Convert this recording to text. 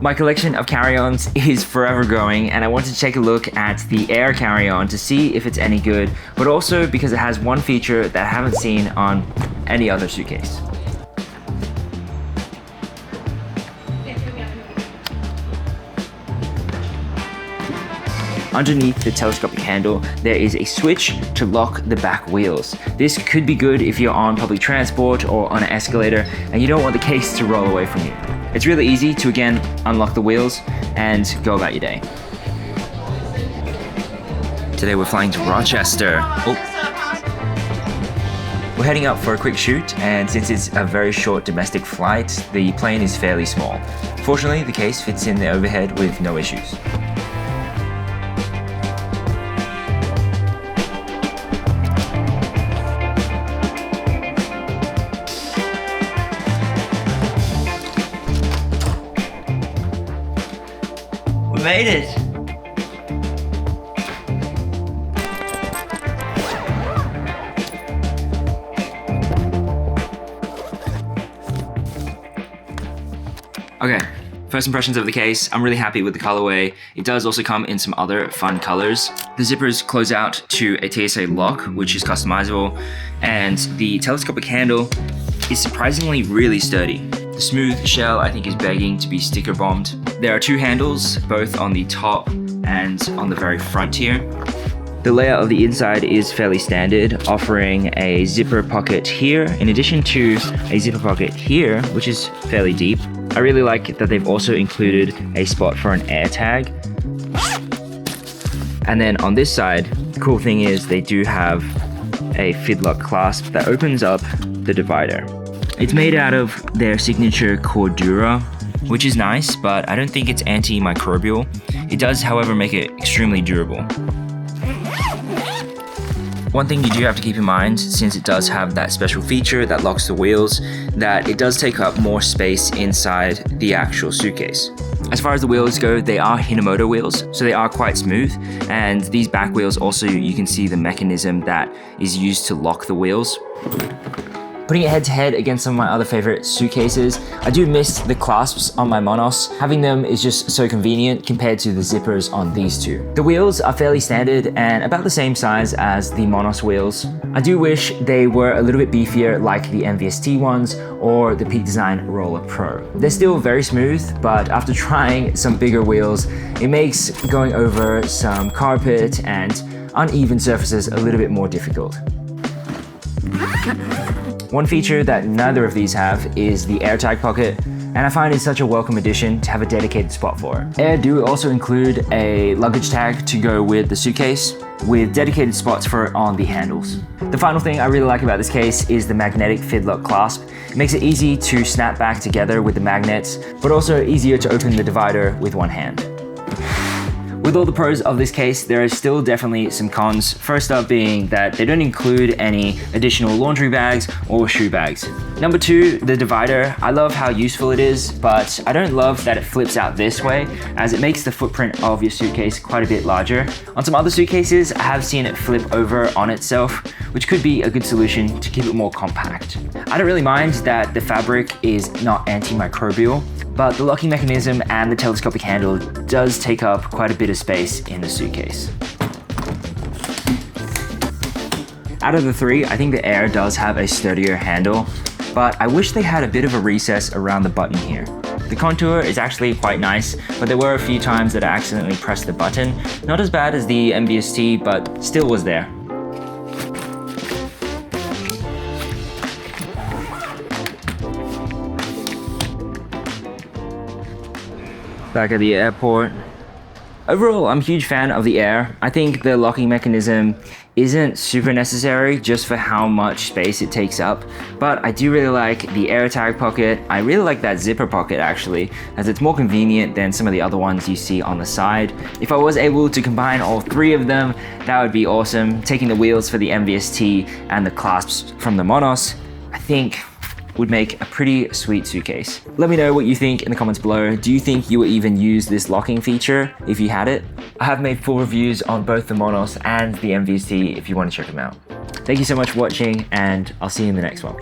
My collection of carry-ons is forever growing, and I want to take a look at the AER carry-on to see if it's any good, but also because it has one feature that I haven't seen on any other suitcase. Underneath the telescopic handle, there is a switch to lock the back wheels. This could be good if you're on public transport or on an escalator and you don't want the case to roll away from you. It's really easy to again unlock the wheels and go about your day. Today we're flying to Rochester. We're heading up for a quick shoot, and since it's a very short domestic flight, the plane is fairly small. Fortunately, the case fits in the overhead with no issues. We made it! Okay, first impressions of the case. I'm really happy with the colorway. It does also come in some other fun colors. The zippers close out to a TSA lock, which is customizable, and the telescopic handle is surprisingly really sturdy. The smooth shell, I think, is begging to be sticker bombed. There are two handles, both on the top and on the very front here. The layout of the inside is fairly standard, offering a zipper pocket here, in addition to a zipper pocket here, which is fairly deep. I really like that they've also included a spot for an air tag. And then on this side, the cool thing is they do have a fidlock clasp that opens up the divider. It's made out of their signature Cordura, which is nice, but I don't think it's antimicrobial. It does, however, make it extremely durable. One thing you do have to keep in mind, since it does have that special feature that locks the wheels, that it does take up more space inside the actual suitcase. As far as the wheels go, they are Hinomoto wheels, so they are quite smooth, and these back wheels also, you can see the mechanism that is used to lock the wheels. Putting it head to head against some of my other favorite suitcases, I do miss the clasps on my Monos. Having them is just so convenient compared to the zippers on these two. The wheels are fairly standard and about the same size as the Monos wheels. I do wish they were a little bit beefier like the MVST ones or the Peak Design Roller Pro. They're still very smooth, but after trying some bigger wheels, it makes going over some carpet and uneven surfaces a little bit more difficult. One feature that neither of these have is the AirTag pocket, and I find it such a welcome addition to have a dedicated spot for it. AER do also include a luggage tag to go with the suitcase, with dedicated spots for it on the handles. The final thing I really like about this case is the magnetic fidlock clasp. It makes it easy to snap back together with the magnets, but also easier to open the divider with one hand. With all the pros of this case, there are still definitely some cons. First up being that they don't include any additional laundry bags or shoe bags. Number two, the divider. I love how useful it is, but I don't love that it flips out this way, as it makes the footprint of your suitcase quite a bit larger. On some other suitcases, I have seen it flip over on itself, which could be a good solution to keep it more compact. I don't really mind that the fabric is not antimicrobial, but the locking mechanism and the telescopic handle does take up quite a bit of space in the suitcase. Out of the three, I think the AER does have a sturdier handle, but I wish they had a bit of a recess around the button here. The contour is actually quite nice, but there were a few times that I accidentally pressed the button. Not as bad as the MVST, but still was there. Back at the airport. Overall, I'm a huge fan of the AER. I think the locking mechanism isn't super necessary just for how much space it takes up, but I do really like the AirTag pocket. I really like that zipper pocket actually, as it's more convenient than some of the other ones you see on the side. If I was able to combine all three of them, that would be awesome. Taking the wheels for the MVST and the clasps from the Monos, I think would make a pretty sweet suitcase. Let me know what you think in the comments below. Do you think you would even use this locking feature if you had it? I have made full reviews on both the Monos and the MVST if you want to check them out. Thank you so much for watching, and I'll see you in the next one.